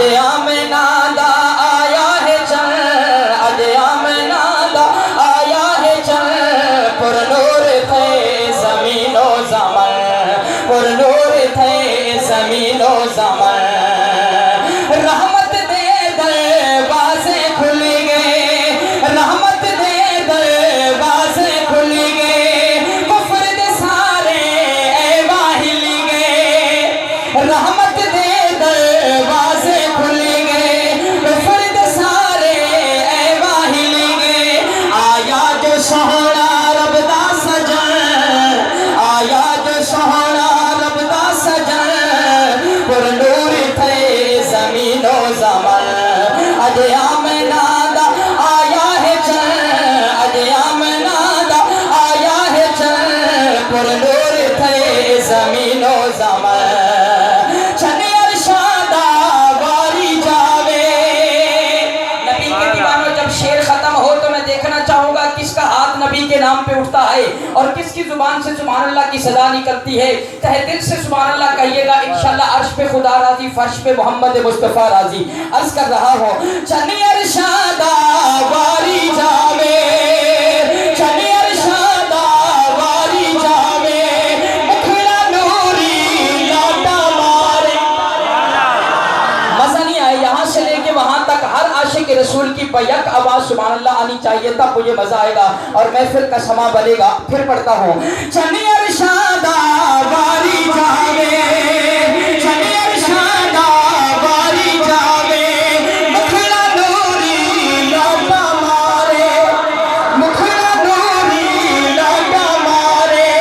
अज आमना दा आया है चल, अज आमना दा आया है चल, पुरनूर थे ज़मीनो ज़मन, पुरनूर थे ज़मीनो ज़मन। रहमत दे दरवाज़े खुल गए, रहमत दे दरवाज़े खुल गए, कुफ्र दे सारे ऐवा हिल गए। रहमत दे दरवाज़े खुल गए, कुफ्र दे सारे ऐवा हिल गए। आया जो सोहना रब दा सजन, आया जो सोहना रब दा सजन, पुरनूर थे ज़मीनो ज़मन। अज आमना दा आया है चल, अज आमना दा आया है चल, पुरनूर थे ज़मीनो ज़मन। चने अरशादा वारी जावे। नबी के दीवानों, जब शेर खत्म हो तो मैं देखना चाहूंगा किसका हाथ नबी के नाम पे उठता है और किसकी जुबान से सुभान अल्लाह की सदा निकलती है। तहे दिल से सुभान अल्लाह कहिएगा, इंशाअल्लाह अर्श पे खुदा राजी, फर्श पे मोहम्मद मुस्तफ़ा राजी। अर्ज कर रहा हूँ, चने अरशादा वारी जावे, चने अरशादा वारी जावे, मुखड़ा नूरी लाटा मारे। मजा नहीं आया, यहाँ से लेके वहां तक हर आशिक रसूल की बैक आवाज सुभान अल्लाह आनी चाहिए, तब मुझे मजा आएगा और महफिल का समा बनेगा। फिर पढ़ता हूँ, चने अरशादा वारी जावे, चने अरशादा वारी जावे, मुखड़ा नूरी लाटा मारे, मुखड़ा नूरी लाटा मारे।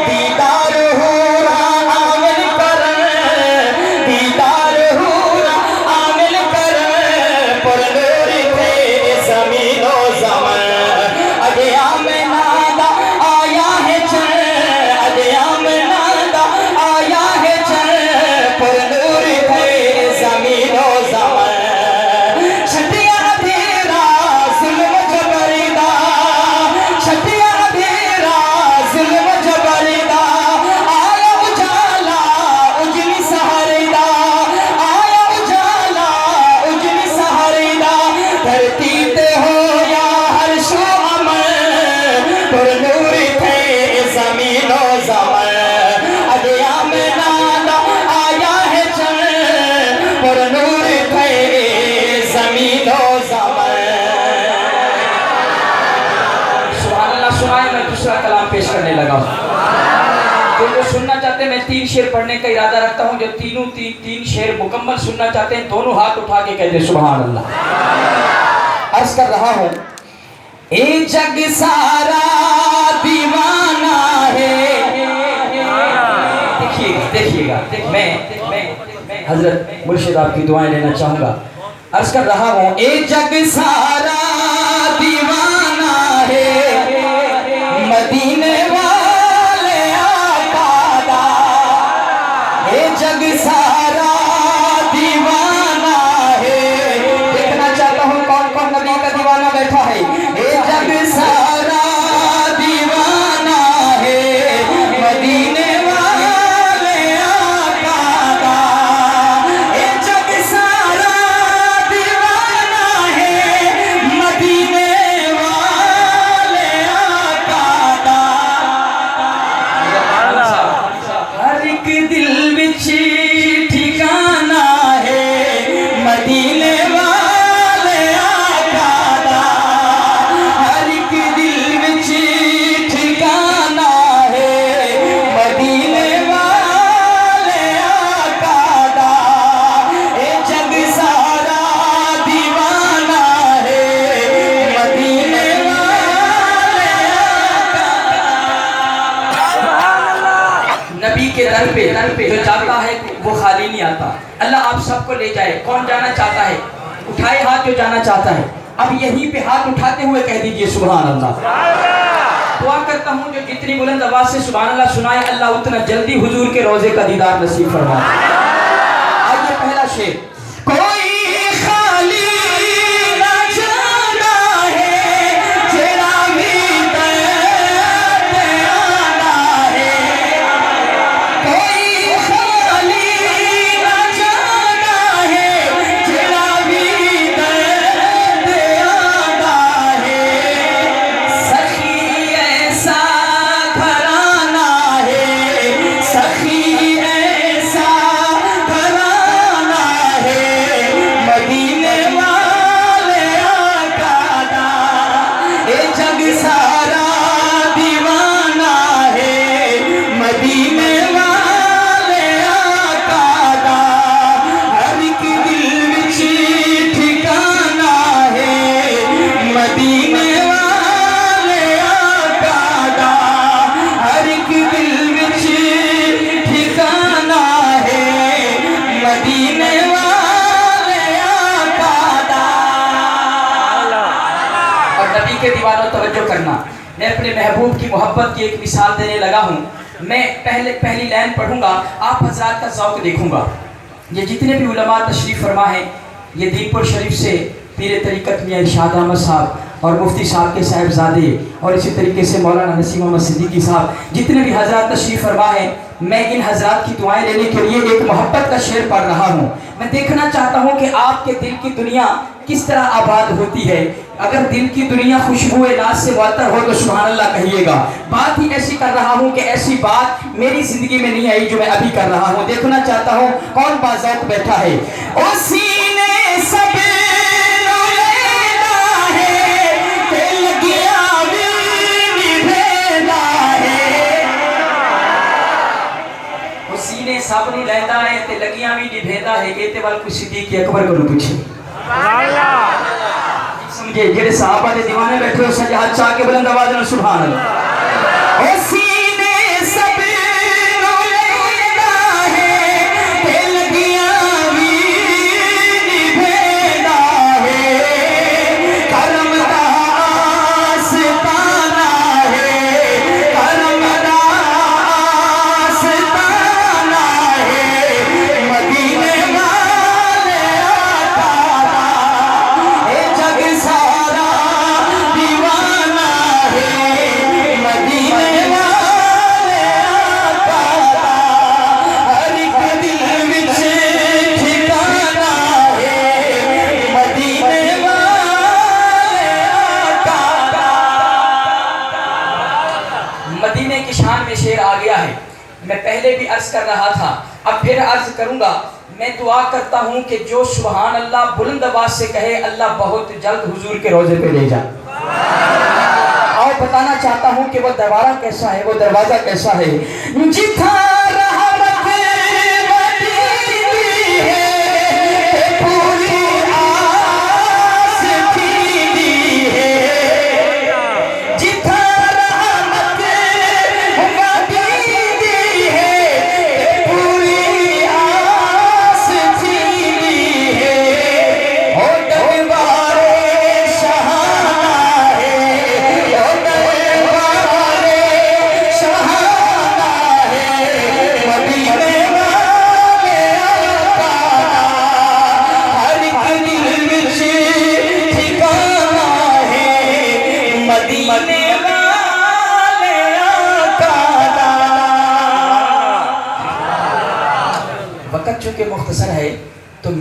दीदार हूरा आमिल करन, दीदार हूरा आमिल करन, पुरनूर थे ज़मीनो ज़मन। अज आमना दा आया है चल, अज आमना दा आया है चल, पुरनूर थे ज़मीनो ज़मन। छटिया तेरा ज़ुल्म जबरीदा, छटिया तेरा ज़ुल्म जबरीदा, आया उजाला उजली सहरीदा, आया उजाला उजली सहरीदा। धरती ते हो या हर्शो अमन, पुरनूर थे ज़मीनो ज़मन। अज आमना दा आया है चल, पुरनूर थे ज़मीनो ज़मन। सुभान अल्लाह। सुनाए, मैं दूसरा कलाम पेश करने लगा हूँ। जो सुनना चाहते हैं, मैं 3 शेर पढ़ने का इरादा रखता हूँ। जो तीनों तीन शेर मुकम्मल सुनना चाहते हैं, दोनों हाथ उठा के कहते सुभान अल्लाह। अर्ज कर रहा हूँ, ए जग सारा दीवाना है। देखिएगा, मैं हजरत मुर्शिद आपकी दुआएं लेना चाहूंगा। अर्ज कर रहा हूँ, ए जग सारा दीवाना है, मदीने वाले आका दा। ए जग सारा दीवाना है। देखना चाहता हूँ कौन कौन नबी का दीवाना बैठा है। ए जग सारा दीवाना है, मदीने वाले आका दा। ए जग सारा दीवाना है, मदीने वाले आका दा। हर एक दिल विच ठिकाना है, मदीने वाले आका दा। हर एक दिल विच ठिकाना है, मदीने वाले आका दा। ए जग सारा दीवाना है, मदीने वाले आका। नबी के दर पे जो जाता है वो खाली नहीं आता। अल्लाह आप सबको ले जाए। कौन जाना चाहता है? उठाए हाथ जो जाना चाहता है। अब यहीं पे हाथ उठाते हुए कह दीजिए सुभान अल्लाह। दुआ करता हूँ जो जितनी बुलंद आवाज से सुभान अल्लाह सुनाए, अल्लाह उतना जल्दी हुजूर के रोजे का दीदार नसीब फरमाए। आइए पहला शेर। कोई खाली ना जाना है, जेरा भी आना है। कोई खाली ना जाना है, वालों तवज्जो करना, मैं अपने महबूब की मोहब्बत की एक मिसाल देने लगा हूँ। मैं पहली लाइन पढ़ूंगा, आप हजरात का ज़ौक़ देखूंगा। ये जितने भी उलमा तशरीफ़ फरमा हैं, ये दीनपुर शरीफ से पीर तरीक़त मियां इरशाद अहमद साहब और मुफ्ती साहब के साहिबजादे और इसी तरीके से मौलाना नसीम मोहम्मद सिद्दीकी साहब, जितने भी हजरात तशरीफ़ फरमा हैं, मैं इन हजरात की दुआएं लेने के लिए एक मोहब्बत का शेर पढ़ रहा हूँ। मैं देखना चाहता हूँ कि आपके दिल की दुनिया किस तरह आबाद होती है। अगर दिल की दुनिया खुशबुए नाज से मुअत्तर हो तो सुभान अल्लाह कहिएगा। बात ही ऐसी कर रहा हूँ कि ऐसी बात मेरी ज़िंदगी में नहीं आई जो मैं अभी कर रहा हूँ। देखना चाहता हूँ कौन बाज़ौक़ बैठा है। ओ सीने सब सब नु लैंदा है ते लगियां भी निभेदा है। ये ते वाल कुछ सिद्दीक अकबर को पूछे समझे, जेड़े सहाबा दे दीवाने बैठे हो सजे हाथ चाह के बुलंद आवाज में सुभान अल्लाह। ओ सीने सब नु लैंदा है ते लगियां भी निभेदा है। करम दा आस्ताना है, करम दा मदीने की शान में शेर आ गया है। मैं पहले भी अर्ज कर रहा था, अब फिर अर्ज करूंगा। मैं दुआ करता हूं कि जो सुभान अल्लाह बुलंद आवाज से कहे, अल्लाह बहुत जल्द हुजूर के रोजे पे ले जा। और बताना चाहता हूं कि वो दरवाजा कैसा है, वो दरवाजा कैसा है। जिथा मदीने